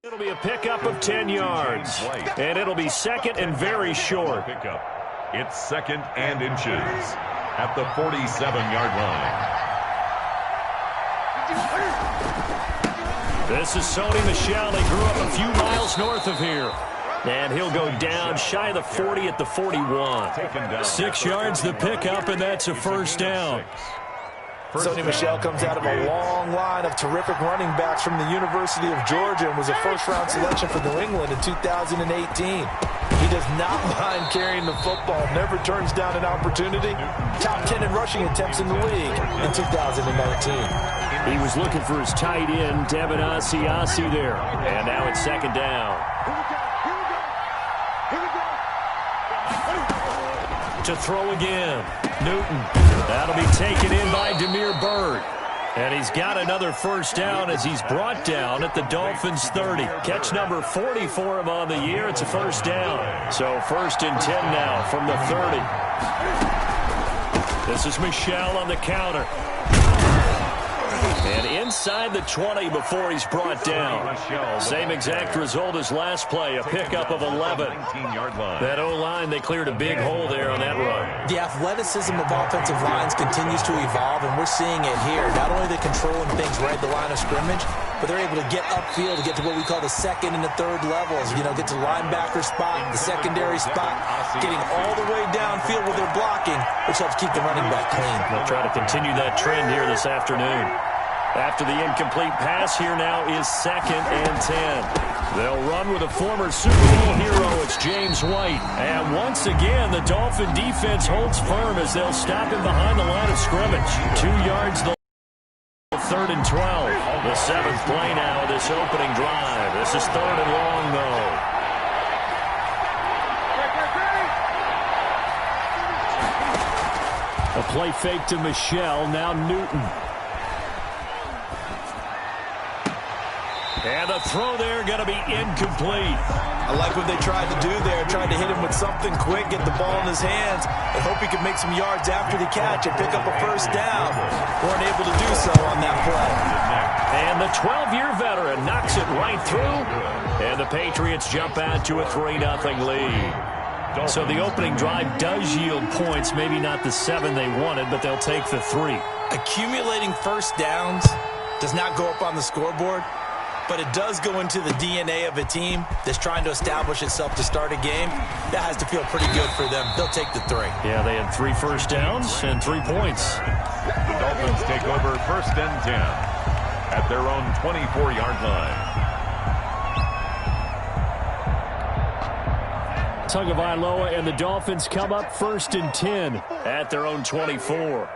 It'll be a pickup of 10 yards, and it'll be second and very short. Pickup. It's second and inches at the 47-yard line. This is Sony Michel. He grew up a few miles north of here. And he'll go down shy of the 40 at the 41. 6 yards the pickup, and that's a first down. Sony Michel comes out of a long line of terrific running backs from the University of Georgia and was a first-round selection for New England in 2018. He does not mind carrying the football, never turns down an opportunity. Top 10 in rushing attempts in the league in 2019. He was looking for his tight end, Devin Asiasi there. And now it's second down. To throw again. Newton. That'll be taken in by Demir Bird. And he's got another first down as he's brought down at the Dolphins' 30. Catch number 40 for him on the year. It's a first down. So first and 10 now from the 30. This is Michel on the counter. And inside the 20 before he's brought down. Same exact result as last play, a pickup of 11. That O-line, they cleared a big hole there on that run. The athleticism of offensive lines continues to evolve, and we're seeing it here. Not only are they controlling things right at the line of scrimmage, but they're able to get upfield to get to what we call the second and the third levels. You know, get to linebacker spot, the secondary spot, getting all the way downfield with their blocking, which helps keep the running back clean. They'll try to continue that trend here this afternoon. After the incomplete pass, here now is second and 10. They'll run with a former Super Bowl hero. It's James White. And once again, the Dolphin defense holds firm as they'll stop him behind the line of scrimmage. 2 yards the third and 12. The seventh play now of this opening drive. This is third and long, though. A play fake to Michel. Now Newton. And the throw there going to be incomplete. I like what they tried to do there, tried to hit him with something quick, get the ball in his hands, and hope he could make some yards after the catch and pick up a first down. Weren't able to do so on that play. And the 12-year veteran knocks it right through, and the Patriots jump out to a 3-0 lead. So the opening drive does yield points, maybe not the 7 they wanted, but they'll take the 3. Accumulating first downs does not go up on the scoreboard, but it does go into the DNA of a team that's trying to establish itself to start a game. That has to feel pretty good for them. They'll take the 3. Yeah, they had 3 first downs and 3 points. The Dolphins take over first and 10 at their own 24-yard line. Tagovailoa and the Dolphins come up first and 10 at their own 24.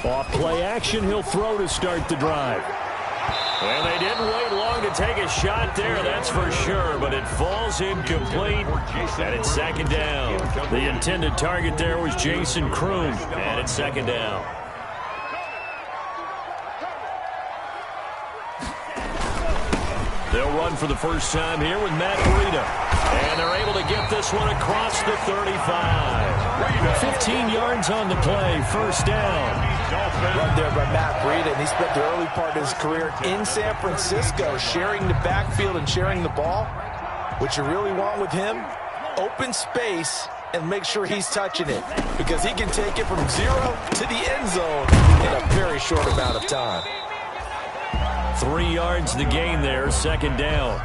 Off play action, he'll throw to start the drive. And they didn't wait long to take a shot there, that's for sure, but it falls incomplete, and it's second down. The intended target there was Jason Kroon, and it's second down. They'll run for the first time here with Matt Breida, and they're able to get this one across the 35. 15 yards on the play, first down. Run there by Matt Breida, and he spent the early part of his career in San Francisco sharing the backfield and sharing the ball. What you really want with him, open space and make sure he's touching it, because he can take it from 0 to the end zone in a very short amount of time. 3 yards the gain there, second down.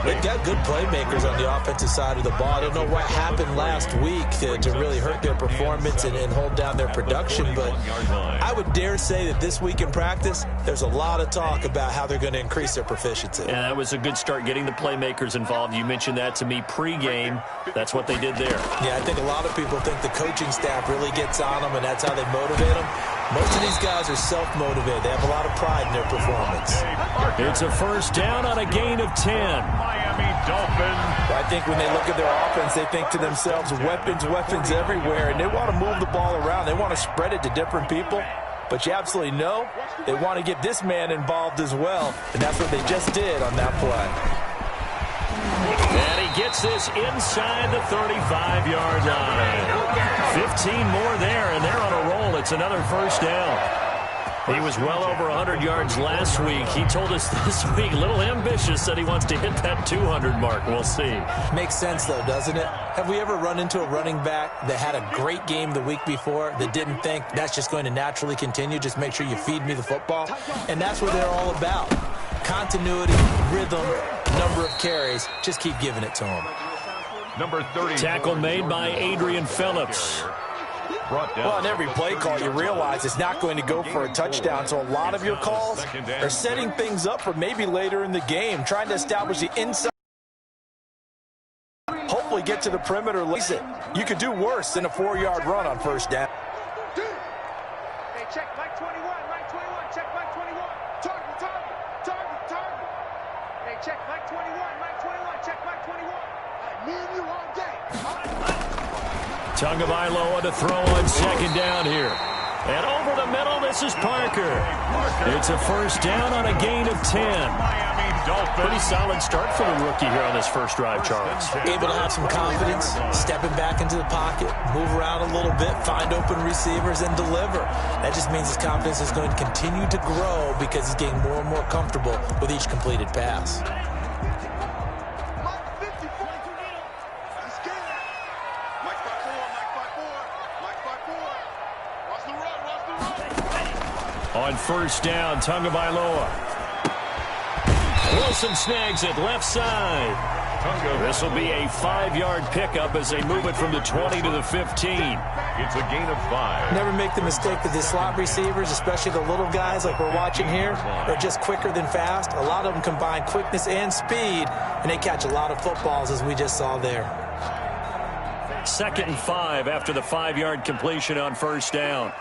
They've got good playmakers on the offensive side of the ball. I don't know what happened last week to really hurt their performance and hold down their production, but I would dare say that this week in practice, there's a lot of talk about how they're going to increase their proficiency. Yeah, that was a good start getting the playmakers involved. You mentioned that to me pregame. That's what they did there. Yeah, I think a lot of people think the coaching staff really gets on them, and that's how they motivate them. Most of these guys are self-motivated. They have a lot of pride in their performance. It's a first down on a gain of 10. Miami Dolphins. I think when they look at their offense, they think to themselves, weapons, weapons everywhere, and they want to move the ball around. They want to spread it to different people. But you absolutely know they want to get this man involved as well, and that's what they just did on that play. And he gets this inside the 35-yard line. 15 more there, and they're on a roll. It's another first down. He was well over 100 yards last week. He told us this week, a little ambitious, said he wants to hit that 200 mark. We'll see. Makes sense, though, doesn't it? Have we ever run into a running back that had a great game the week before that didn't think that's just going to naturally continue? Just make sure you feed me the football. And that's what they're all about. Continuity, rhythm, number of carries. Just keep giving it to him. Number 30. Tackle made by Adrian Phillips. Well, in every play call, you realize it's not going to go for a touchdown, so a lot of your calls are setting things up for maybe later in the game, trying to establish the inside. Hopefully get to the perimeter. Listen, you could do worse than a 4-yard run on first down. Hey, check Mike 21, Mike 21, check Mike 21. Target. Hey, check Mike 21, Mike 21, check Mike 21. Me and you all day. Tagovailoa to throw on second down here. And over the middle, this is Parker. It's a first down on a gain of 10. Pretty solid start for the rookie here on this first drive, Charles. Able to have some confidence, stepping back into the pocket, move around a little bit, find open receivers, and deliver. That just means his confidence is going to continue to grow because he's getting more and more comfortable with each completed pass. On first down, Tagovailoa. Wilson snags it left side. This will be a 5-yard pickup as they move it from the 20 to the 15. It's a gain of 5. Never make the mistake that the slot receivers, especially the little guys like we're watching here, are just quicker than fast. A lot of them combine quickness and speed, and they catch a lot of footballs, as we just saw there. 2nd and 5 after the 5-yard completion on first down.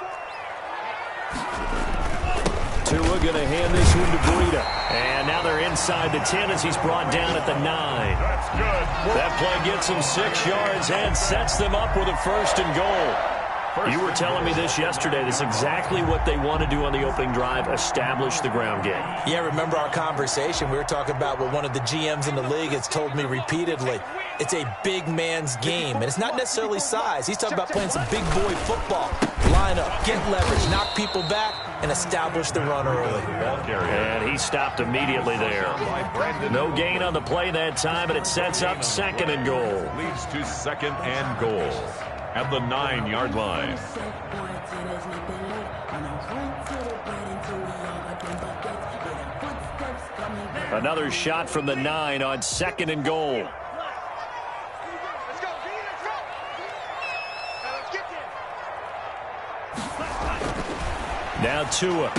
Tua going to hand this one to Breida. And now they're inside the 10 as he's brought down at the 9. That's good. That play gets him 6 yards and sets them up with a 1st and goal. You were telling me this yesterday. This is exactly what they want to do on the opening drive, establish the ground game. Yeah, remember our conversation. We were talking about what one of the GMs in the league has told me repeatedly. It's a big man's game, and it's not necessarily size. He's talking about playing some big boy football. Line up, get leverage, knock people back, and establish the run early. And he stopped immediately there. No gain on the play that time, and it sets up 2nd and goal. Leads to 2nd and goal at the 9-yard line. Another shot from the 9 on 2nd and goal. Now Tua.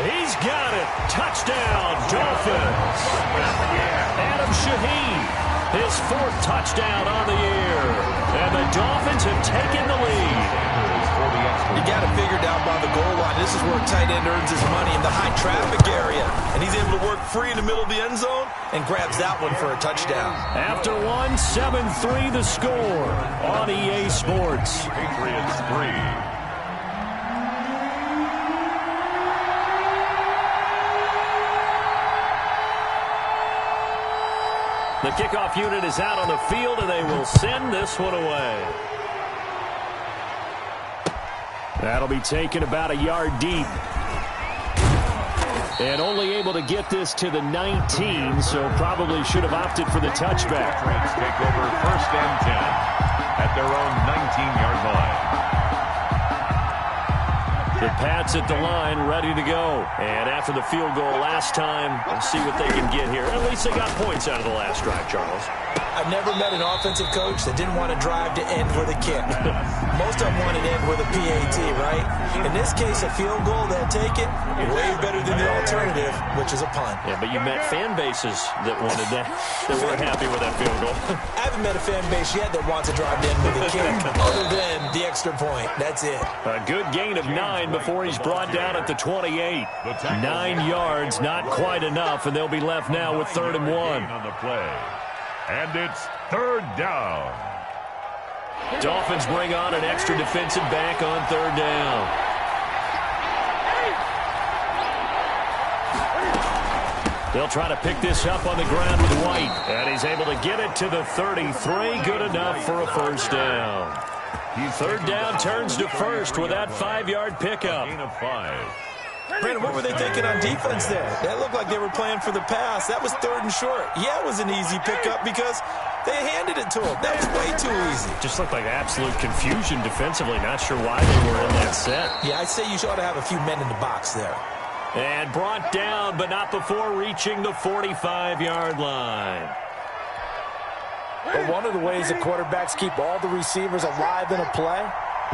He's got it. Touchdown, Dolphins. Adam Shaheen, his 4th touchdown on the year. And the Dolphins have taken the lead. You got to figure down by the goal line. This is where a tight end earns his money, in the high traffic area. And he's able to work free in the middle of the end zone and grabs that one for a touchdown. After 7-3 the score on EA Sports. Patriots 3. The kickoff unit is out on the field, and they will send this one away. That'll be taken about a yard deep. And only able to get this to the 19, so probably should have opted for the touchback. Patriots take over 1st and 10 at their own 19-yard line. The Pats at the line, ready to go. And after the field goal last time, we'll see what they can get here. At least they got points out of the last drive, Charles. I've never met an offensive coach that didn't want to drive to end with a kick. Most of them want to end with a PAT, right? In this case, a field goal, they'll take it. Way better than the alternative, which is a punt. Yeah, but you met fan bases that wanted that, that weren't happy with that field goal. I haven't met a fan base yet that wants to drive to end with a kick, other than the extra point. That's it. A good gain of 9 before he's brought down at the 28. 9 yards, not quite enough, and they'll be left now with 3rd and 1. On the play. And it's 3rd down. Dolphins bring on an extra defensive back on 3rd down. They'll try to pick this up on the ground with White. And he's able to get it to the 33. Good enough for a 1st down. 3rd down turns to 1st with that 5-yard pickup. Gain of 5. Brandon, what were they thinking on defense there? That looked like they were playing for the pass. That was 3rd and short. Yeah, it was an easy pickup because they handed it to him. That was way too easy. Just looked like absolute confusion defensively. Not sure why they were in that set. Yeah, I'd say you ought to have a few men in the box there. And brought down, but not before reaching the 45-yard line. But one of the ways that quarterbacks keep all the receivers alive in a play,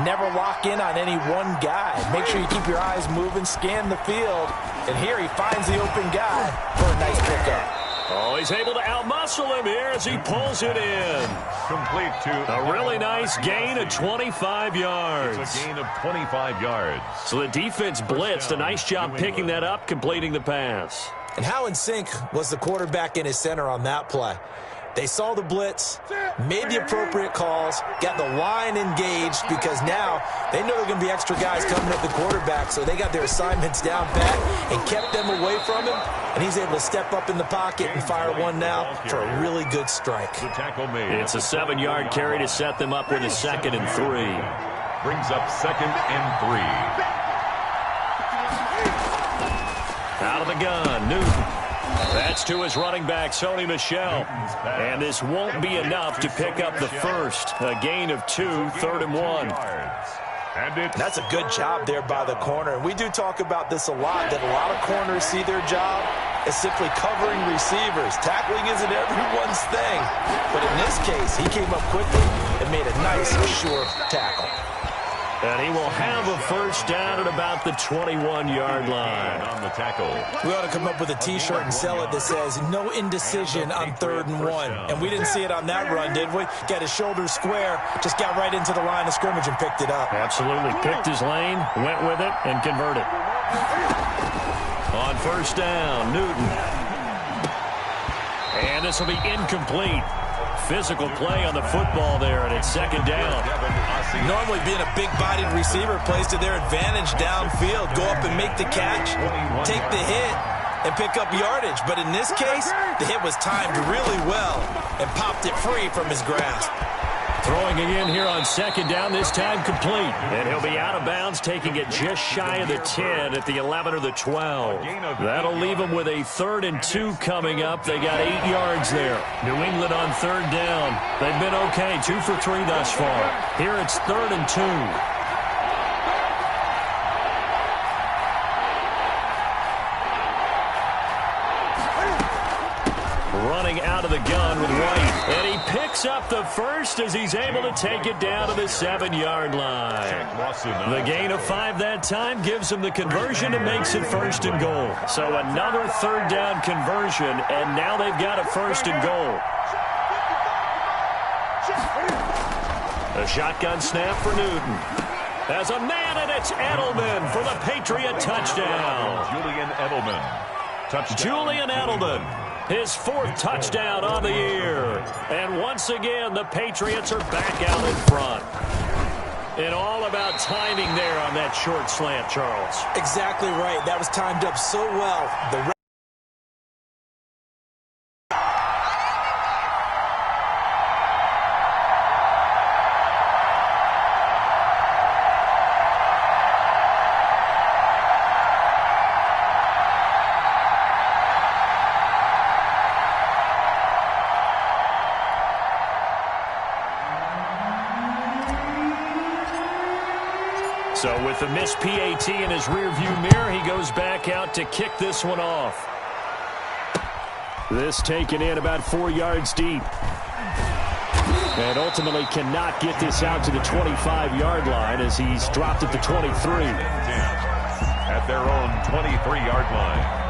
never lock in on any one guy. Make sure you keep your eyes moving, scan the field. And here he finds the open guy for a nice pickup. Oh, he's able to outmuscle him here as he pulls it in. Complete to a really nice gain of 25 yards. It's a gain of 25 yards. So the defense blitzed. A nice job picking that up, completing the pass. And how in sync was the quarterback and his center on that play? They saw the blitz, made the appropriate calls, got the line engaged because now they know there are going to be extra guys coming at the quarterback, so they got their assignments down pat and kept them away from him, and he's able to step up in the pocket and fire one now for a really good strike. The tackle made. It's a 7-yard carry to set them up with a 2nd and 3. Brings up 2nd and 3. Out of the gun, Newton. That's to his running back, Sony Michel. And this won't be enough to pick up the first. A gain of 2, 3rd and 1. That's a good job there by the corner. And we do talk about this a lot, that a lot of corners see their job as simply covering receivers. Tackling isn't everyone's thing. But in this case, he came up quickly and made a nice, sure tackle. And he will have a first down at about the 21-yard line. On the tackle. We ought to come up with a T-shirt and sell it that says, no indecision on 3rd and 1. And we didn't see it on that run, did we? Got his shoulders square, just got right into the line of scrimmage and picked it up. Absolutely. Picked his lane, went with it, and converted. On first down, Newton. And this will be incomplete. Physical play on the football there, and it's 2nd down. Normally being a big-bodied receiver plays to their advantage downfield. Go up and make the catch, take the hit, and pick up yardage. But in this case, the hit was timed really well and popped it free from his grasp. Throwing again here on 2nd down, this time complete. And he'll be out of bounds, taking it just shy of the 10 at the 11 or the 12. That'll leave them with a 3rd and 2 coming up. They got 8 yards there. New England on 3rd down. They've been okay, 2 for 3 thus far. Here it's 3rd and 2. Running out of the gun with White. And he picks up the first as he's able to take it down to the 7-yard line. The gain of 5 that time gives him the conversion and makes it 1st and goal. So another 3rd down conversion, and now they've got a 1st and goal. A shotgun snap for Newton. As a man, and it's Edelman for the Patriot touchdown. Julian Edelman. Touchdown. Julian Edelman. His 4th touchdown on the year. And once again, the Patriots are back out in front. And all about timing there on that short slant, Charles. Exactly right. That was timed up so well. So with the missed PAT in his rearview mirror, he goes back out to kick this one off. This taken in about 4 yards deep. And ultimately cannot get this out to the 25-yard line as he's dropped at the 23. At their own 23-yard line.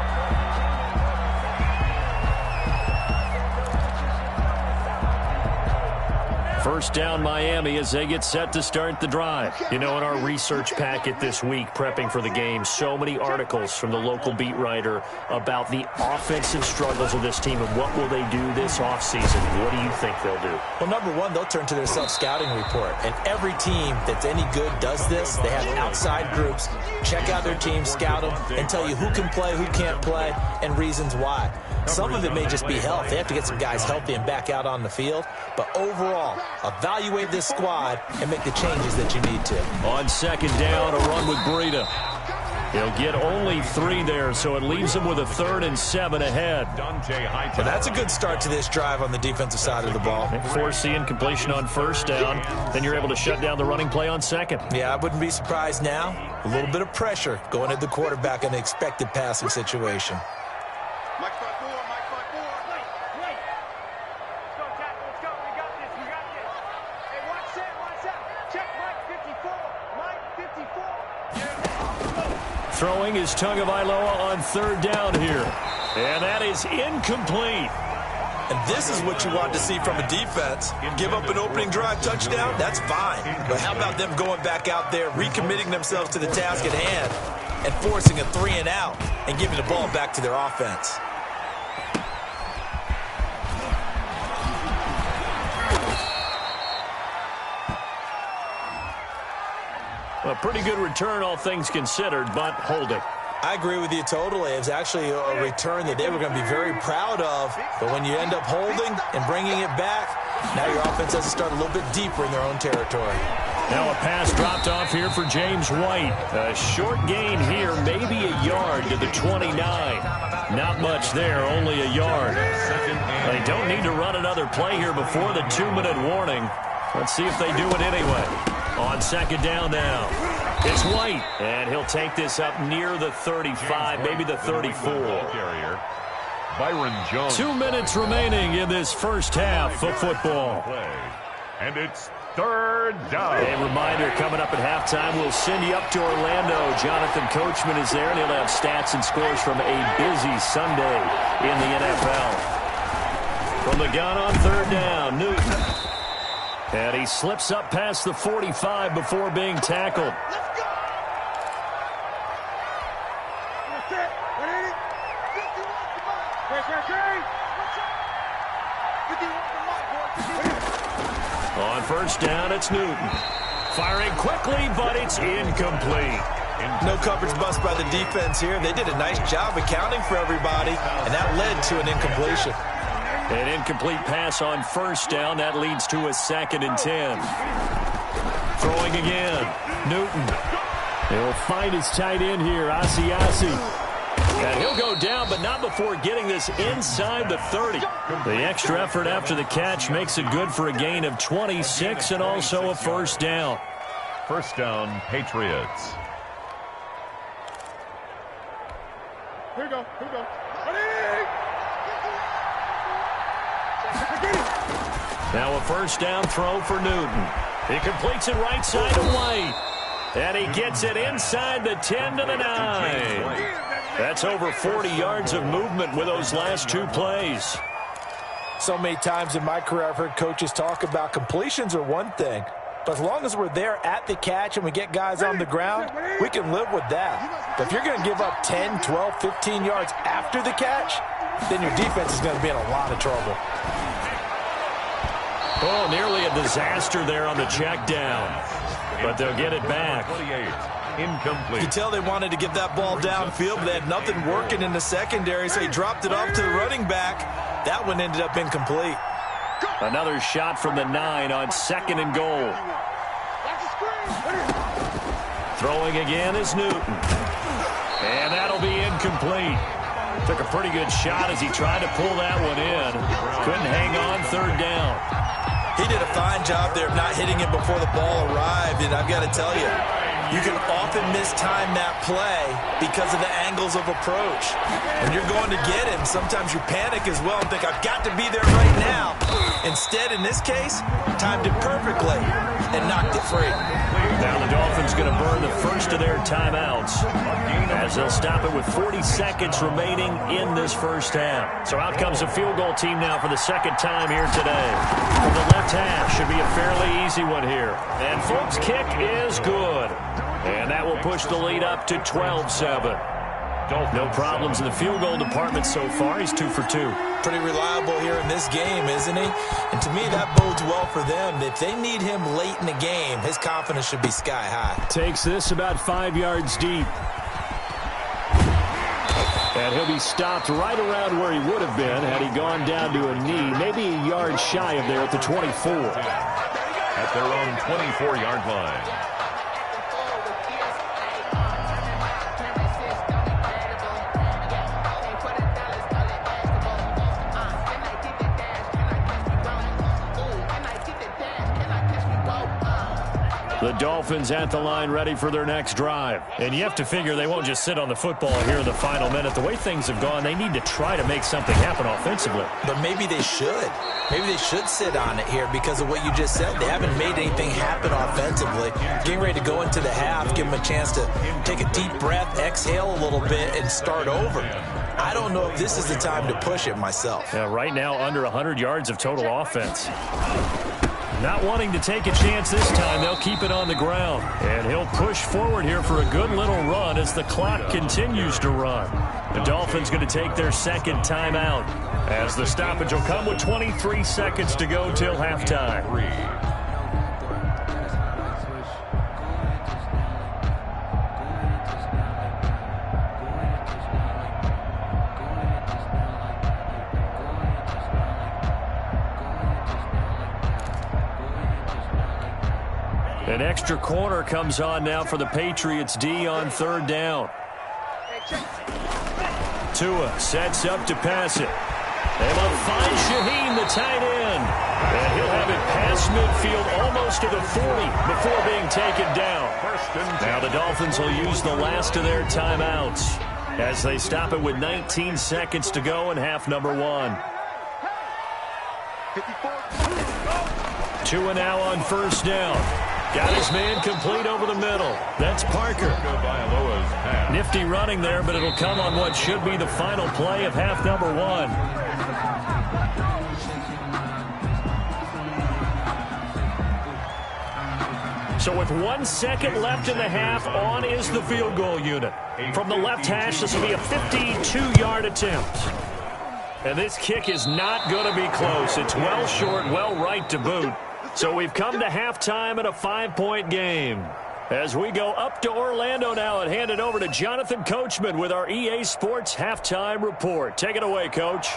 First down, Miami, as they get set to start the drive. You know, in our research packet this week, prepping for the game, so many articles from the local beat writer about the offensive struggles of this team and what will they do this offseason. What do you think they'll do? Well, number one, they'll turn to their self-scouting report. And every team that's any good does this. They have outside groups, check out their team, scout them, and tell you who can play, who can't play, and reasons why. Some of it may just be health. They have to get some guys healthy and back out on the field. But overall, evaluate this squad and make the changes that you need to. On second down, a run with Breida. He'll get only 3 there, so it leaves him with a 3rd and 7 ahead. Well, that's a good start to this drive on the defensive side of the ball. Force the incompletion on 1st down, then you're able to shut down the running play on 2nd. Yeah, I wouldn't be surprised now. A little bit of pressure going at the quarterback in the expected passing situation. Mike 5-4, Mike 5-4. Wait. Let's go, tackle. Let's go. We got this. Hey, watch that. Check Mike 54. Mike 54. Throwing is Tagovailoa on 3rd down here. And that is incomplete. And this is what you want to see from a defense. Give up an opening drive touchdown, that's fine. But how about them going back out there, recommitting themselves to the task at hand, and forcing a 3 and out, and giving the ball back to their offense. A pretty good return, all things considered, but holding. I agree with you totally. It was actually a return that they were going to be very proud of. But when you end up holding and bringing it back, now your offense has to start a little bit deeper in their own territory. Now a pass dropped off here for James White. A short gain here, maybe a yard to the 29. Not much there, only a yard. They don't need to run another play here before the 2-minute warning. Let's see if they do it anyway. On 2nd down now. It's White, and he'll take this up near the 35, maybe the 34. Byron Jones. 2 minutes remaining in this first half of football. And it's 3rd down. A reminder, coming up at halftime, we'll send you up to Orlando. Jonathan Coachman is there, and he'll have stats and scores from a busy Sunday in the NFL. From the gun on 3rd down, Newton. And he slips up past the 45 before being tackled. Let's go. That's it. 180. 51 to Mike. Great. 51 to Mike, boy. On 1st down, it's Newton. Firing quickly, but it's incomplete. No coverage bust by the defense here. They did a nice job accounting for everybody, and that led to an incompletion. An incomplete pass on 1st down. That leads to a 2nd and 10. Throwing again. Newton. He'll find his tight end here, Asiasi. And he'll go down, but not before getting this inside the 30. The extra effort after the catch makes it good for a gain of 26 and also a 1st down. 1st down, Patriots. Here we go. Now a 1st down throw for Newton. He completes it right side to White. And he gets it inside the 10 to the 9. That's over 40 yards of movement with those last 2 plays. So many times in my career I've heard coaches talk about completions are one thing, but as long as we're there at the catch and we get guys on the ground, we can live with that. But if you're going to give up 10, 12, 15 yards after the catch, then your defense is going to be in a lot of trouble. Oh, nearly a disaster there on the check down. But they'll get it back. 28, incomplete. You can tell they wanted to get that ball downfield, but they had nothing working in the secondary, so he dropped it off to the running back. That one ended up incomplete. Another shot from the 9 on 2nd and goal. Throwing again is Newton. And that'll be incomplete. Took a pretty good shot as he tried to pull that one in. Couldn't hang on 3rd down. He did a fine job there of not hitting it before the ball arrived, and I've got to tell you, you can often mistime that play because of the angles of approach. When you're going to get him, sometimes you panic as well and think, I've got to be there right now. Instead, in this case, timed it perfectly and knocked it free. Now the Dolphins going to burn the first of their timeouts as they'll stop it with 40 seconds remaining in this first half. So out comes a field goal team now for the 2nd time here today. From the left half, should be a fairly easy one here. And folks, kick is good. And that will push the lead up to 12-7. No problems in the field goal department so far. He's 2 for 2. Pretty reliable here in this game, isn't he? And to me, that bodes well for them. If they need him late in the game, his confidence should be sky high. Takes this about 5 yards deep. And he'll be stopped right around where he would have been had he gone down to a knee, maybe a yard shy of there at the 24. At their own 24-yard line. The Dolphins at the line ready for their next drive. And you have to figure they won't just sit on the football here in the final minute. The way things have gone, they need to try to make something happen offensively. But maybe they should. Maybe they should sit on it here because of what you just said. They haven't made anything happen offensively. Getting ready to go into the half, give them a chance to take a deep breath, exhale a little bit, and start over. I don't know if this is the time to push it myself. Yeah, right now, under 100 yards of total offense. Not wanting to take a chance this time, they'll keep it on the ground. And he'll push forward here for a good little run as the clock continues to run. The Dolphins going to take their second timeout as the stoppage will come with 23 seconds to go till halftime. An extra corner comes on now for the Patriots D on third down. Tua sets up to pass it. They will find Shaheen, the tight end. And he'll have it past midfield almost to the 40 before being taken down. Now the Dolphins will use the last of their timeouts as they stop it with 19 seconds to go in half number one. Tua now on first down. Got his man complete over the middle. That's Parker. Nifty running there, but it'll come on what should be the final play of half number one. So with 1 second left in the half, on is the field goal unit. From the left hash, this will be a 52-yard attempt. And this kick is not going to be close. It's well short, well right to boot. So we've come to halftime in a 5-point game. As we go up to Orlando now and hand it over to Jonathan Coachman with our EA Sports Halftime Report. Take it away, Coach.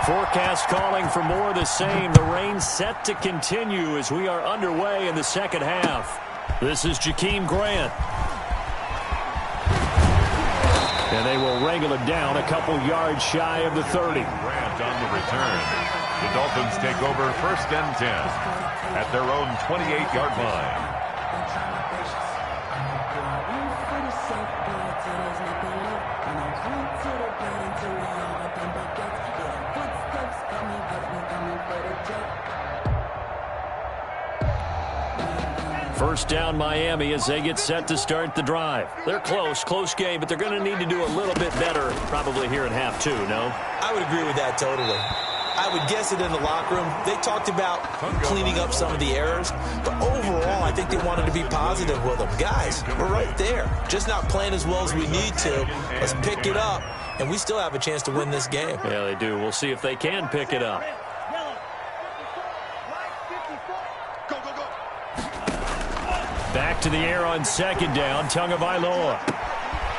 Forecast calling for more of the same. The rain set to continue as we are underway in the second half. This is Jakeem Grant. And they will wrangle it down a couple yards shy of the 30. Grant on the return. The Dolphins take over first and 10 at their own 28-yard line. First down Miami as they get set to start the drive. They're close game, but they're going to need to do a little bit better probably here in half two, no? I would agree with that totally. I would guess it in the locker room. They talked about cleaning up some of the errors, but overall I think they wanted to be positive with them. Guys, we're right there. Just not playing as well as we need to. Let's pick it up, and we still have a chance to win this game. Yeah, they do. We'll see if they can pick it up. Back to the air on second down, Tagovailoa.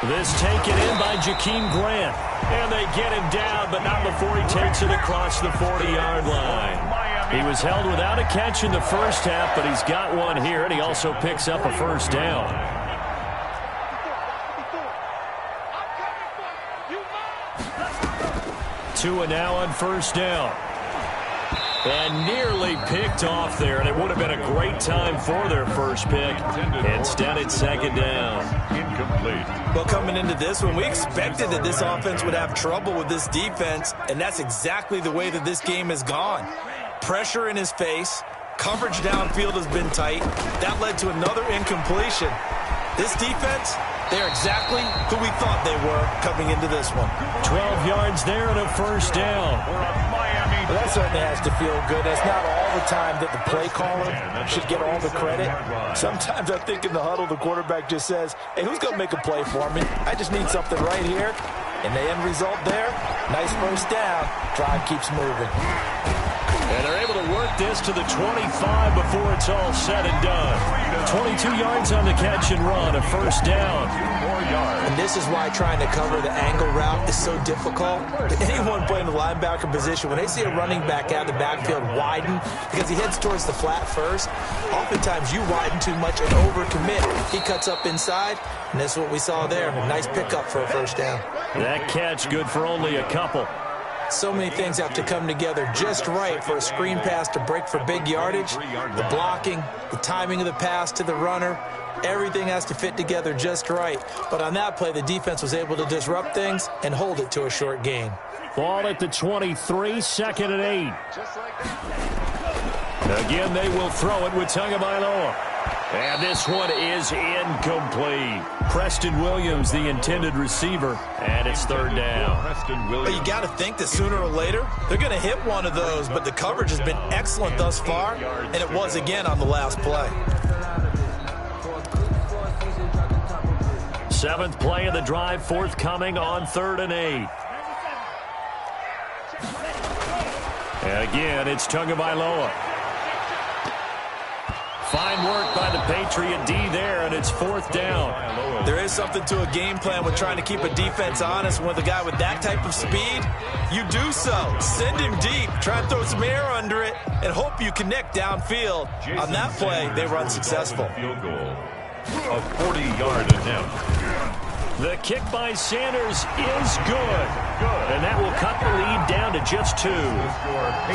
This taken in by Jakeem Grant. And they get him down, but not before he takes it across the 40-yard line. He was held without a catch in the first half, but he's got one here, and he also picks up a first down. Tua now on first down. And nearly picked off there, and it would have been a great time for their first pick. Instead, it's second down. Incomplete. Well, coming into this one, we expected that this offense would have trouble with this defense, and that's exactly the way that this game has gone. Pressure in his face. Coverage downfield has been tight. That led to another incompletion. This defense, they're exactly who we thought they were coming into this one. 12 yards there and a first down. Well, that certainly has to feel good. It's not all the time that the play caller should get all the credit. Sometimes I think in the huddle, the quarterback just says, hey, who's going to make a play for me? I just need something right here. And the end result there, nice first down. Drive keeps moving. And they're able to work this to the 25 before it's all said and done. 22 yards on the catch and run, a first down. 4 yards. And this is why trying to cover the angle route is so difficult. Anyone playing the linebacker position, when they see a running back out of the backfield widen, because he heads towards the flat first, oftentimes you widen too much and overcommit. He cuts up inside, and that's what we saw there. A nice pickup for a first down. That catch good for only a couple. So many things have to come together just right for a screen pass to break for big yardage. The blocking, the timing of the pass to the runner, everything has to fit together just right. But on that play, the defense was able to disrupt things and hold it to a short gain. Ball at the 23, 2nd and 8. Again, they will throw it with Tagovailoa. And this one is incomplete. Preston Williams, the intended receiver, and it's 3rd down. But you got to think that sooner or later, they're going to hit one of those, but the coverage has been excellent thus far, and it was again on the last play. 7th play of the drive, forthcoming on 3rd and 8. And again, it's Tagovailoa. Fine work by the Patriot D there, and it's 4th down. There is something to a game plan with trying to keep a defense honest. With a guy with that type of speed, you do so. Send him deep, try and throw some air under it, and hope you connect downfield. On that play, they were unsuccessful. Field goal. A 40-yard attempt. The kick by Sanders is good. And that will cut the lead down to just 2.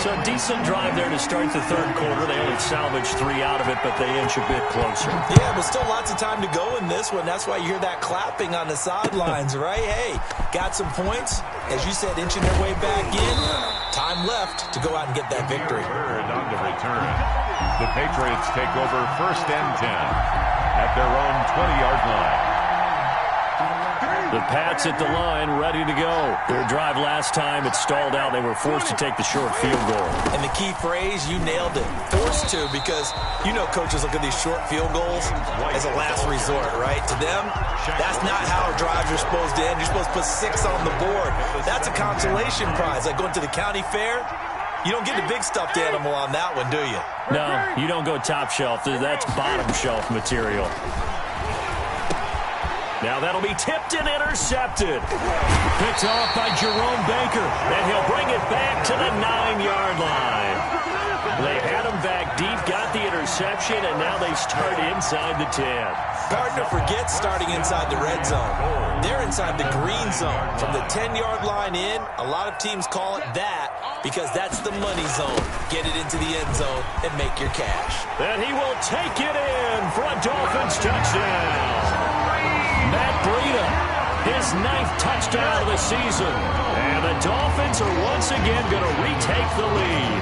So a decent drive there to start the 3rd quarter. They only salvaged 3 out of it, but they inch a bit closer. Yeah, but still lots of time to go in this one. That's why you hear that clapping on the sidelines, right? Hey, got some points. As you said, inching their way back in. Time left to go out and get that victory. On the return. The Patriots take over 1st and 10 at their own 20-yard line. The Pats at the line, ready to go. Their drive last time, it stalled out. They were forced to take the short field goal. And the key phrase, you nailed it. Forced to, because you know coaches look at these short field goals as a last resort, right? To them, that's not how drives are supposed to end. You're supposed to put 6 on the board. That's a consolation prize. Like going to the county fair, you don't get the big stuffed animal on that one, do you? No, you don't go top shelf. That's bottom shelf material. Now that'll be tipped and intercepted. Picked off by Jerome Baker, and he'll bring it back to the 9-yard line. They had him back deep, got the interception, and now they start inside the 10. Partner forgets starting inside the red zone. They're inside the green zone. From the 10-yard line in, a lot of teams call it that because that's the money zone. Get it into the end zone and make your cash. And he will take it in for a Dolphins touchdown. Matt Breida, his 9th touchdown of the season. And the Dolphins are once again going to retake the lead.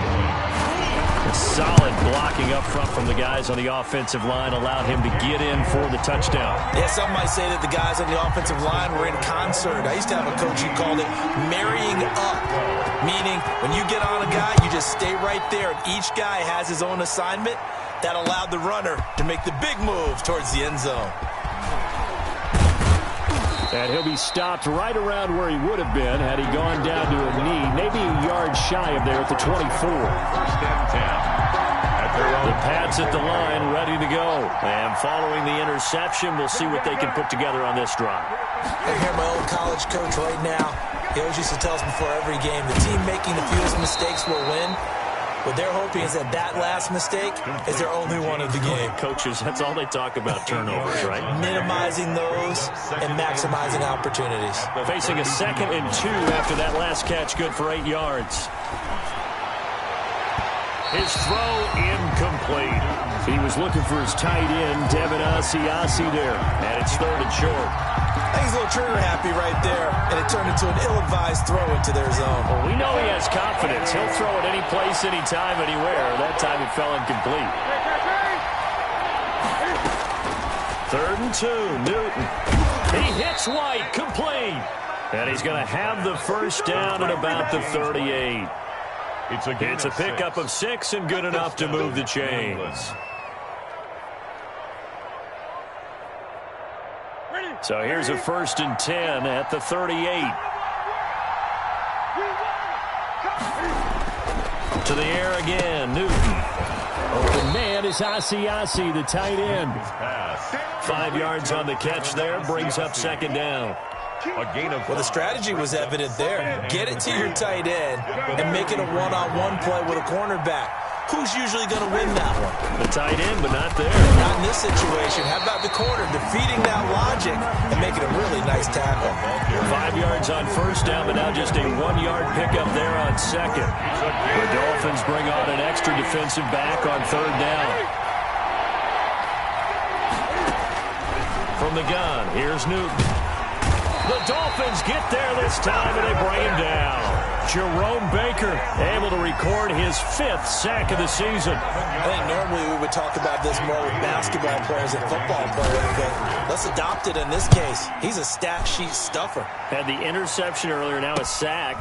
Solid blocking up front from the guys on the offensive line allowed him to get in for the touchdown. Yeah, some might say that the guys on the offensive line were in concert. I used to have a coach who called it marrying up, meaning when you get on a guy, you just stay right there, and each guy has his own assignment. That allowed the runner to make the big move towards the end zone. And he'll be stopped right around where he would have been had he gone down to a knee, maybe a yard shy of there at the 24. 1st and 10. The Pats at the line, ready to go. And following the interception, we'll see what they can put together on this drive. I hear my old college coach right now. He always used to tell us before every game, the team making the fewest mistakes will win. What they're hoping is that last mistake is their only one of the game. Coaches, that's all they talk about, turnovers, right? Minimizing those and maximizing opportunities. Facing a 2nd and 2 after that last catch, good for 8 yards. His throw incomplete. He was looking for his tight end, Devin Asiasi there. And it's 3rd and short. I think he's a little trigger happy right there, and it turned into an ill-advised throw into their zone. Well, we know he has confidence. He'll throw it any place, anytime, anywhere. That time it fell incomplete. 3rd and 2, Newton. He hits White, complete. And he's going to have the first down at about the 38. It's a pickup of 6 and good enough to move the chains. So here's a 1st and 10 at the 38. To the air again, Newton. Open man is Asiasi, the tight end. 5 yards on the catch there, brings up 2nd down. Well, the strategy was evident there. Get it to your tight end and make it a one-on-one play with a cornerback. who's usually going to win that one? The tight end, but not there. Not in this situation. How about the corner defeating that logic and making a really nice tackle? 5 yards on first down, but now just a 1-yard pickup there on second. The Dolphins bring on an extra defensive back on third down. From the gun, here's Newton. The Dolphins get there this time, and they bring him down. Jerome Baker able to record his 5th sack of the season. I think normally we would talk about this more with basketball players and football players, but let's adopt it in this case. He's a stat sheet stuffer. Had the interception earlier, now a sack.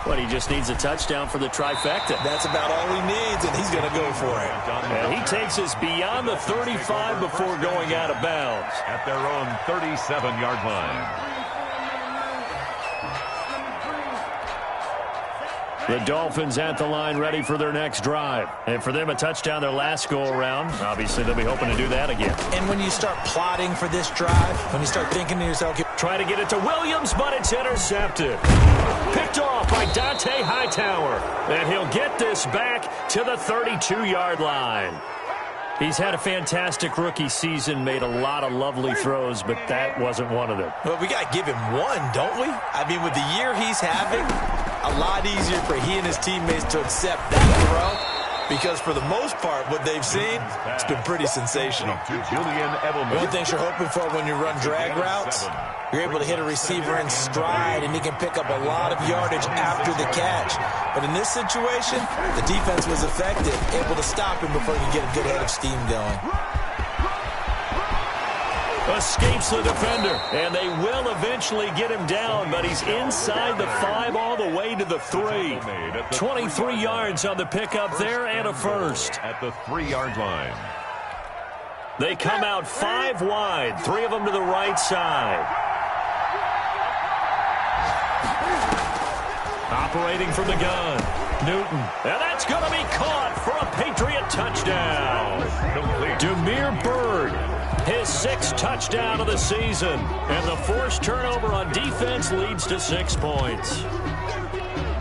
But he just needs a touchdown for the trifecta. That's about all he needs, and he's going to go for it. And he takes us beyond the 35 before going out of bounds. At their own 37-yard line. The Dolphins at the line ready for their next drive. And for them, a touchdown their last go-around. Obviously, they'll be hoping to do that again. And when you start plotting for this drive, when you start thinking to yourself... Try to get it to Williams, but it's intercepted. Picked off by Dante Hightower. And he'll get this back to the 32-yard line. He's had a fantastic rookie season, made a lot of lovely throws, but that wasn't one of them. Well, we got to give him one, don't we? I mean, with the year he's having, a lot easier for he and his teammates to accept that throw, because for the most part, what they've seen, it's been pretty sensational. One thing you're hoping for when you run drag routes, you're able to hit a receiver in stride, and he can pick up a lot of yardage after the catch. But in this situation, the defense was effective, able to stop him before he could get a good head of steam going. Escapes the defender, and they will eventually get him down, but he's inside the 5 all the way to the 3. 23 yards on the pickup there and a first. At the 3-yard line. They come out 5 wide, 3 of them to the right side. Operating from the gun, Newton, and that's going to be caught for a Patriot touchdown. Demir Bird, his 6th touchdown of the season, and the forced turnover on defense leads to 6 points.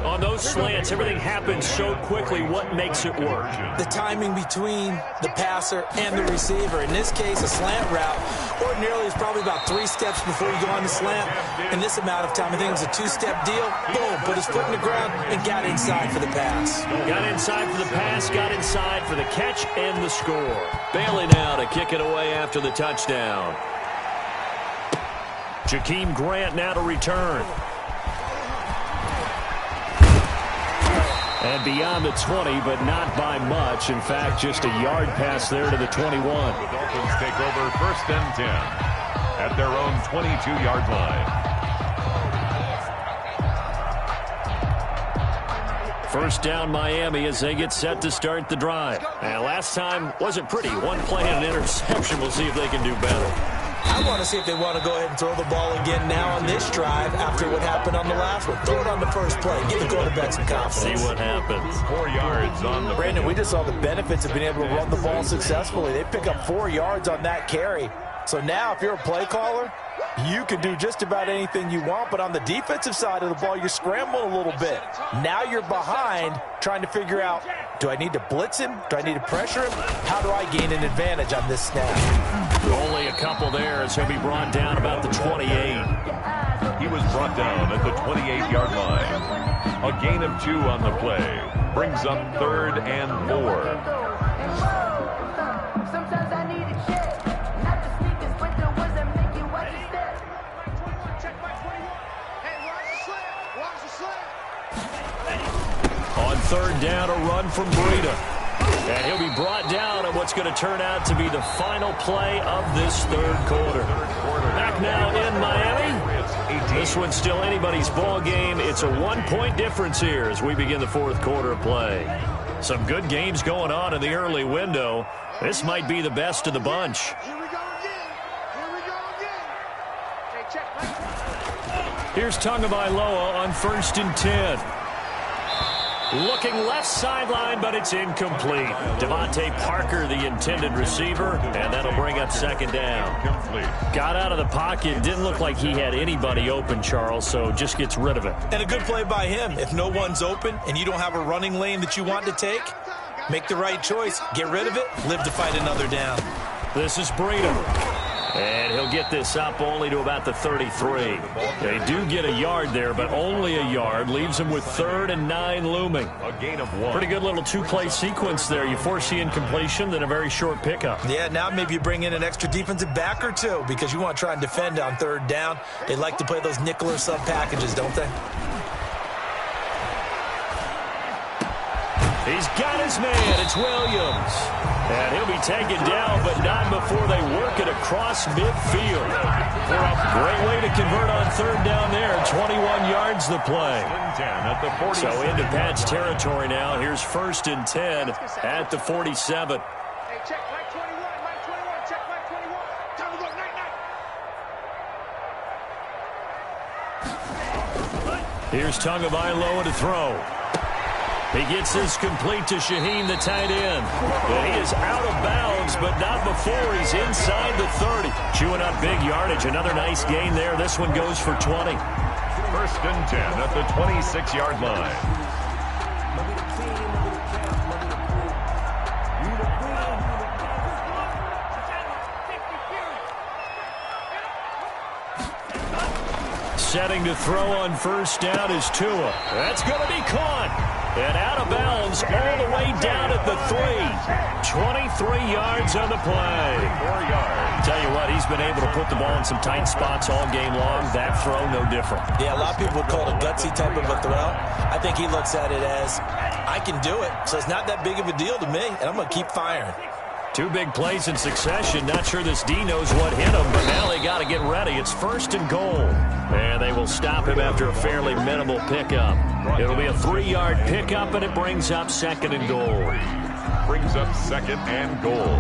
On those slants, everything happens so quickly. What makes it work? The timing between the passer and the receiver. In this case, a slant route ordinarily is probably about 3 steps before you go on the slant. In this amount of time, I think it was a 2-step deal. Boom, put his foot in the ground and got inside for the pass. Got inside for the pass, got inside for the catch and the score. Bailey now to kick it away after the touchdown. Jakeem Grant now to return. And beyond the 20, but not by much. In fact, just a yard pass there to the 21. The Dolphins take over 1st and 10 at their own 22-yard line. First down Miami as they get set to start the drive. And last time wasn't pretty. 1 play and an interception. We'll see if they can do better. I want to see if they want to go ahead and throw the ball again now on this drive after what happened on the last one. Throw it on the first play. Give the quarterback some confidence. See what happens. 4 yards on the... Brandon, we just saw the benefits of being able to run the ball successfully. They pick up 4 yards on that carry. So now if you're a play caller, you can do just about anything you want. But on the defensive side of the ball, you're scrambling a little bit. Now you're behind trying to figure out, do I need to blitz him? Do I need to pressure him? How do I gain an advantage on this snap? Only a couple there as he'll be brought down about the 28. He was brought down at the 28-yard line. A gain of 2 on the play. Brings up 3rd and 4. On 3rd down, a run from Breida. And he'll be brought down on what's going to turn out to be the final play of this 3rd quarter. Back now in Miami. This one's still anybody's ball game. It's a 1-point difference here as we begin the 4th quarter of play. Some good games going on in the early window. This might be the best of the bunch. Here we go again. Here we go again. Hey, check. Here's Tagovailoa on 1st and 10. Looking left sideline, but it's incomplete. Devontae Parker, the intended receiver, and that'll bring up 2nd down. Got out of the pocket, didn't look like he had anybody open, Charles, so just gets rid of it. And a good play by him. If no one's open and you don't have a running lane that you want to take, Make the right choice. Get rid of it. Live to fight another down. This is Breida. And he'll get this up only to about the 33. They do get a yard there, but only a yard. Leaves them with 3rd and 9 looming. A gain of 1. Pretty good little two-play sequence there. You force the incompletion, then a very short pickup. Yeah, now maybe you bring in an extra defensive back or two because you want to try and defend on 3rd down. They like to play those nickel or sub packages, don't they? He's got his man. It's Williams. And he'll be taken down, but not before they work it across midfield. Great way to convert on 3rd down there. 21 yards the play. So into Pat's territory now. Here's 1st and 10 at the 47. Hey, check Mike 21, Mike 21, check Mike 21. Time to go, night. Here's Tagovailoa to throw. He gets this complete to Shaheen, the tight end. And he is out of bounds, but not before he's inside the 30. Chewing up big yardage. Another nice gain there. This one goes for 20. 1st and 10 at the 26-yard line. Setting to throw on 1st down is Tua. That's going to be caught. And out of bounds all the way down at the 3. 23 yards on the play. 4 yards. Tell you what, he's been able to put the ball in some tight spots all game long. That throw, no different. Yeah, a lot of people would call it a gutsy type of a throw. I think he looks at it as, I can do it, so it's not that big of a deal to me, and I'm going to keep firing. 2 big plays in succession. Not sure this D knows what hit him, but now they got to get ready. It's 1st and goal. And they will stop him after a fairly minimal pickup. It'll be a 3-yard pickup, and it brings up 2nd and goal. Brings up 2nd and goal.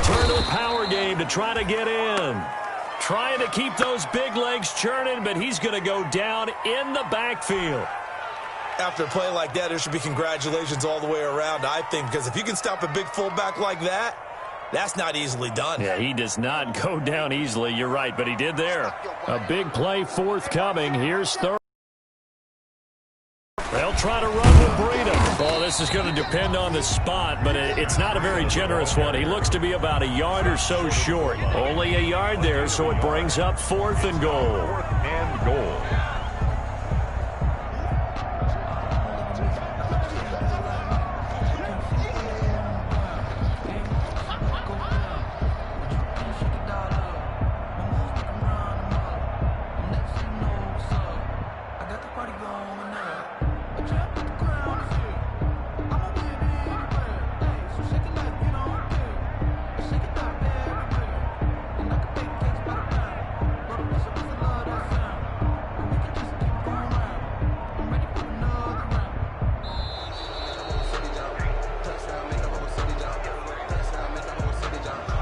Turn to the power game to try to get in. Trying to keep those big legs churning, but he's going to go down in the backfield. After a play like that, there should be congratulations all the way around, I think, because if you can stop a big fullback like that, that's not easily done. Yeah, he does not go down easily. You're right, but he did there. A big play forthcoming. Here's 3rd. They'll try to run with Breida. Oh, this is going to depend on the spot, but it's not a very generous one. He looks to be about a yard or so short. Only a yard there, so it brings up 4th and goal. 4th and goal.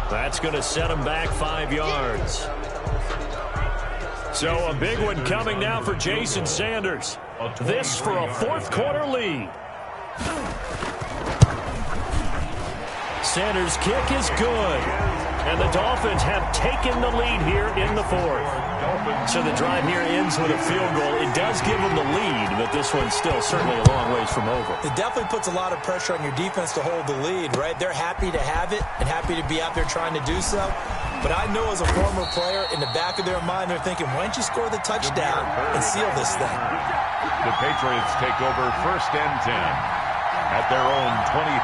That's going to set him back 5 yards. So a big one coming now for Jason Sanders. This for a 4th quarter lead. Sanders' kick is good. And the Dolphins have taken the lead here in the 4th. So the drive here ends with a field goal. It does give them the lead, but this one's still certainly a long ways from over. It definitely puts a lot of pressure on your defense to hold the lead, right? They're happy to have it and happy to be out there trying to do so. But I know as a former player, in the back of their mind, they're thinking, why don't you score the touchdown and seal this thing? The Patriots take over 1st and 10 at their own 20.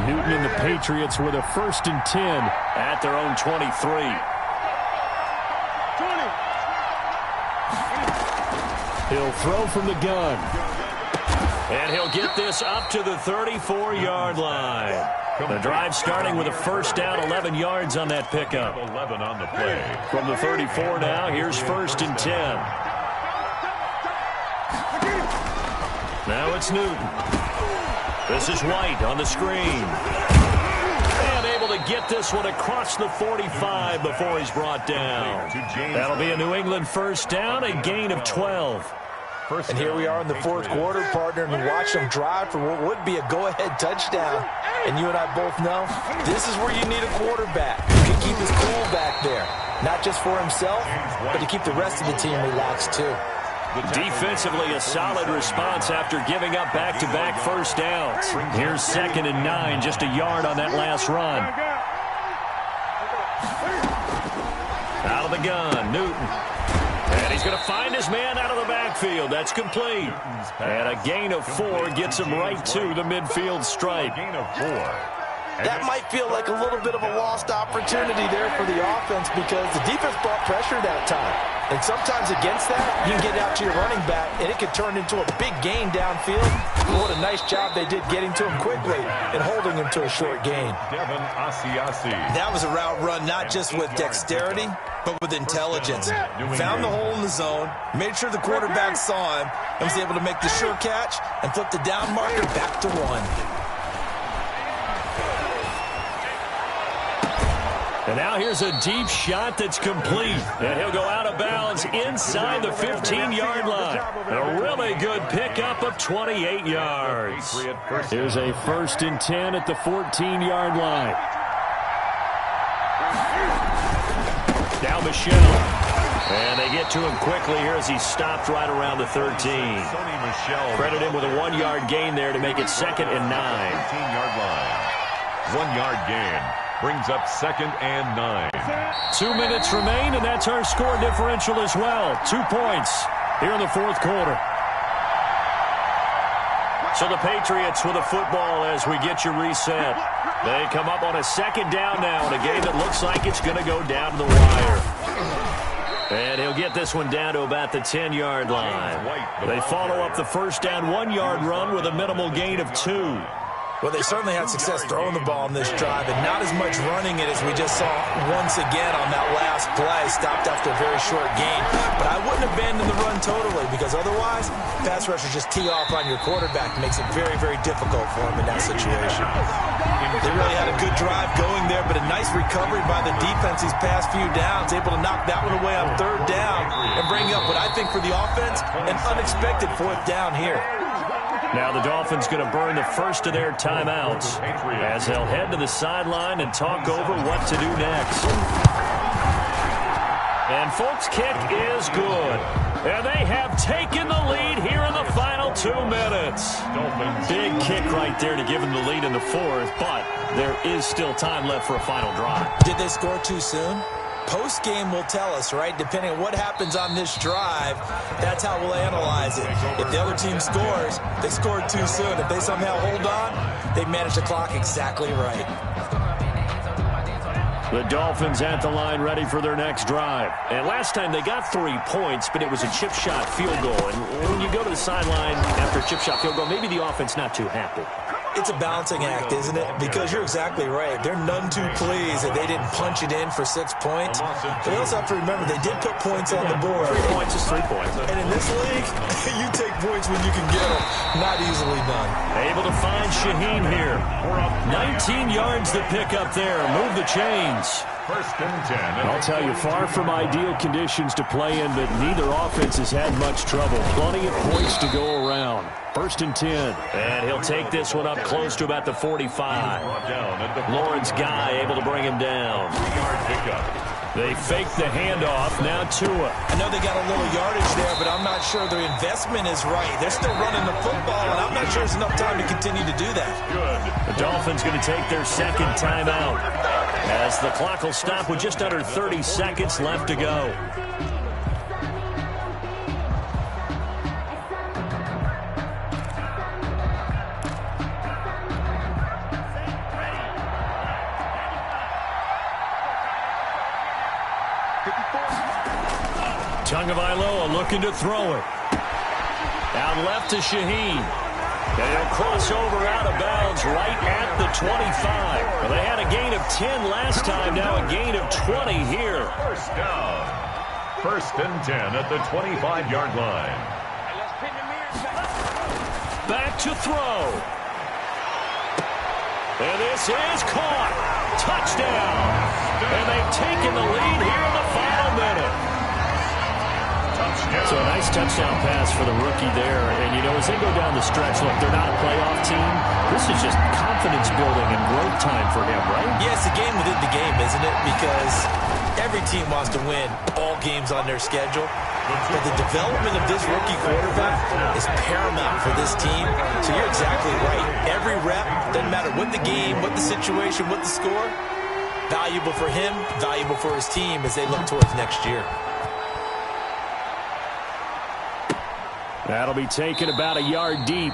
Newton and the Patriots with a 1st and 10 at their own 23. 20. He'll throw from the gun. And he'll get this up to the 34-yard line. The drive starting with a 1st down, 11 yards on that pickup. 11 on the play. From the 34 now, here's 1st and 10. Now it's Newton. This is White on the screen. And able to get this one across the 45 before he's brought down. That'll be a New England 1st down, a gain of 12. And here we are in the fourth quarter, partner, and watch them drive for what would be a go-ahead touchdown. And you and I both know this is where you need a quarterback who can keep his cool back there. Not just for himself, but to keep the rest of the team relaxed too. Defensively, a solid response after giving up back-to-back first downs. Here's 2nd and 9, just a yard on that last run. Out of the gun, Newton. And he's going to find his man out of the backfield. That's complete. And a gain of 4 gets him right to the midfield stripe. Gain of 4. That might feel like a little bit of a lost opportunity there for the offense because the defense brought pressure that time. And sometimes against that, you can get out to your running back, and it can turn into a big gain downfield. What a nice job they did getting to him quickly and holding him to a short gain. Devin Asiasi. That was a route run not just with dexterity, but with intelligence. Found the hole in the zone, made sure the quarterback saw him, and was able to make the sure catch and flip the down marker back to 1. And now here's a deep shot that's complete. And he'll go out of bounds inside the 15-yard line. A really good pickup of 28 yards. Here's a 1st and 10 at the 14-yard line. Now Michelle. And they get to him quickly here as he stopped right around the 13. Credit him with a 1-yard gain there to make it 2nd and 9. 15-yard line. 1-yard gain. Brings up 2nd and 9. 2 minutes remain, and that's our score differential as well. 2 points here in the fourth quarter. So the Patriots with a football as we get you reset. They come up on a 2nd down now in a game that looks like it's going to go down to the wire. And he'll get this one down to about the 10-yard line. They follow up the first down 1-yard run with a minimal gain of 2. Well, they certainly had success throwing the ball in this drive, and not as much running it as we just saw once again on that last play. Stopped after a very short gain. But I wouldn't abandon the run totally, because otherwise, pass rushers just tee off on your quarterback. It makes it very, very difficult for him in that situation. They really had a good drive going there, but a nice recovery by the defense these past few downs, able to knock that one away on 3rd down and bring up what I think for the offense, an unexpected 4th down here. Now the Dolphins going to burn the first of their timeouts as they'll head to the sideline and talk over what to do next. And folks, kick is good. And they have taken the lead here in the final 2 minutes. Big kick right there to give them the lead in the fourth, but there is still time left for a final drive. Did they score too soon? Post-game will tell us, right? Depending on what happens on this drive, that's how we'll analyze it. If the other team scores, they scored too soon. If they somehow hold on, they manage the clock exactly right. The Dolphins at the line ready for their next drive. And last time they got 3 points, but it was a chip shot field goal. And when you go to the sideline after a chip shot field goal, maybe the offense not too happy. It's a balancing act, isn't it? Because you're exactly right. They're none too pleased that they didn't punch it in for 6 points. But they also have to remember they did put points on the board. 3 points is 3 points. And in this league, you take points when you can get them. Not easily done. Able to find Shaheen here. 19 yards to pick up there. Move the chains. 1st and 10. I'll tell you, far from ideal conditions to play in, but neither offense has had much trouble. Plenty of points to go around. 1st and 10. And he'll take this one up close to about the 45. Lawrence Guy able to bring him down. 3-yard pickup. They fake the handoff. Now Tua. I know they got a little yardage there, but I'm not sure their investment is right. They're still running the football, and I'm not sure there's enough time to continue to do that. Good. The Dolphins going to take their 2nd timeout as the clock will stop with just under 30 seconds left to go. Tagovailoa looking to throw it. Out left to Shaheen. And he'll cross over out of bounds right at the 25. Well, they had a gain of 10 last time, now a gain of 20 here. 1st down. 1st and 10 at the 25-yard line. Back to throw. And this is caught. Touchdown. And they've taken the lead here in the final minute. So a Nice touchdown pass for the rookie there. And, you know, as they go down the stretch, look, they're not a playoff team. This is just confidence building and growth time for him, right? Yeah, it's a game within the game, isn't it? Because every team wants to win all games on their schedule. But the development of this rookie quarterback is paramount for this team. So you're exactly right. Every rep, doesn't matter what the game, what the situation, what the score, valuable for him, valuable for his team as they look towards next year. That'll be taken about a yard deep.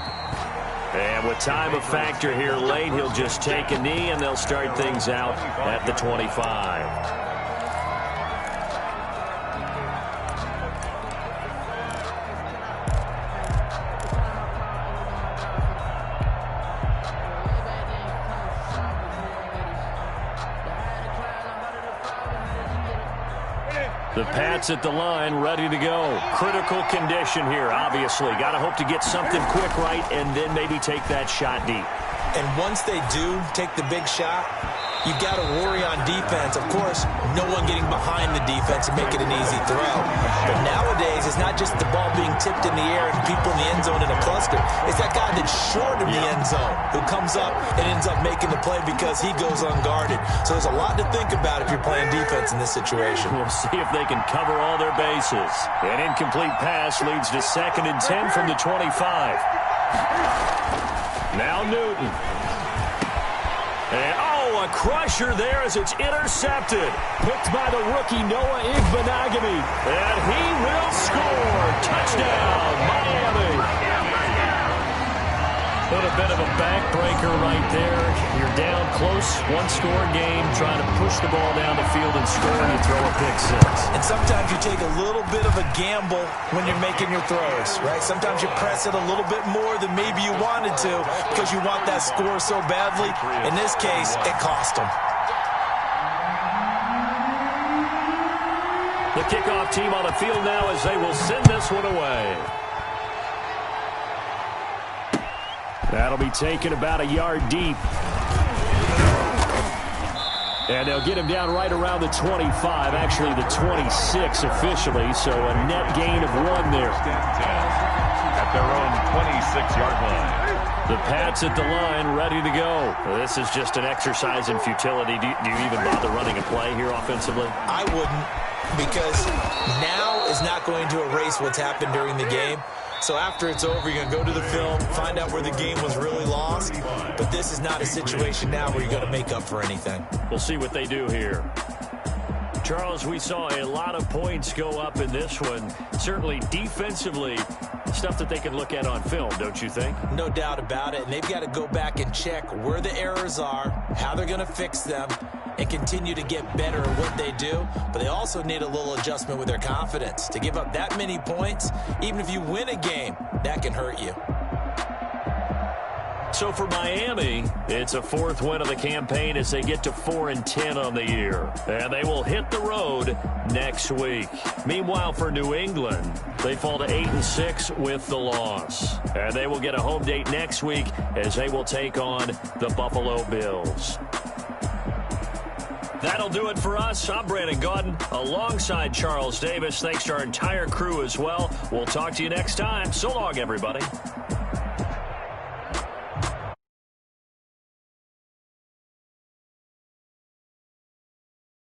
And with time a factor here late, he'll just take a knee, and they'll start things out at the 25. The Pats at the line, ready to go. Critical condition here, obviously. Got to hope to get something quick right and then maybe take that shot deep. And once they do take the big shot, you got to worry on defense. Of course, no one getting behind the defense and make it an easy throw. But nowadays, it's not just the ball being tipped in the air and people in the end zone in a cluster. It's that guy that's short of the end zone who comes up and ends up making the play because he goes unguarded. So there's a lot to think about if you're playing defense in this situation. We'll see if they can cover all their bases. An incomplete pass leads to 2nd and 10 from the 25. Now Newton. And, a crusher there as it's intercepted. Picked by the rookie Noah Igbenogany. And he will score. Touchdown, Miami. A little bit of a backbreaker right there. You're down close, one-score game, trying to push the ball down the field and score, and you throw a pick six. And sometimes you take a little bit of a gamble when you're making your throws, right? Sometimes you press it a little bit more than maybe you wanted to because you want that score so badly. In this case, it cost them. The kickoff team on the field now as they will send this one away. That'll be taken about a yard deep. And they'll get him down right around the 25, actually the 26 officially, so a net gain of 1 there. At their own 26-yard line. The Pats at the line, ready to go. This is just an exercise in futility. Do you even bother running a play here offensively? I wouldn't, because now is not going to erase what's happened during the game. So after it's over, you're going to go to the film, find out where the game was really lost. But this is not a situation now where you're going to make up for anything. We'll see what they do here. Charles, we saw a lot of points go up in this one. Certainly defensively, stuff that they can look at on film, don't you think? No doubt about it. And they've got to go back and check where the errors are, how they're going to fix them, and continue to get better at what they do. But they also need a little adjustment with their confidence. To give up that many points, even if you win a game, that can hurt you. So for Miami, it's a 4th win of the campaign as they get to 4-10 on the year. And they will hit the road next week. Meanwhile, for New England, they fall to 8-6 with the loss. And they will get a home date next week as they will take on the Buffalo Bills. That'll do it for us. I'm Brandon Gaudin alongside Charles Davis. Thanks to our entire crew as well. We'll talk to you next time. So long, everybody.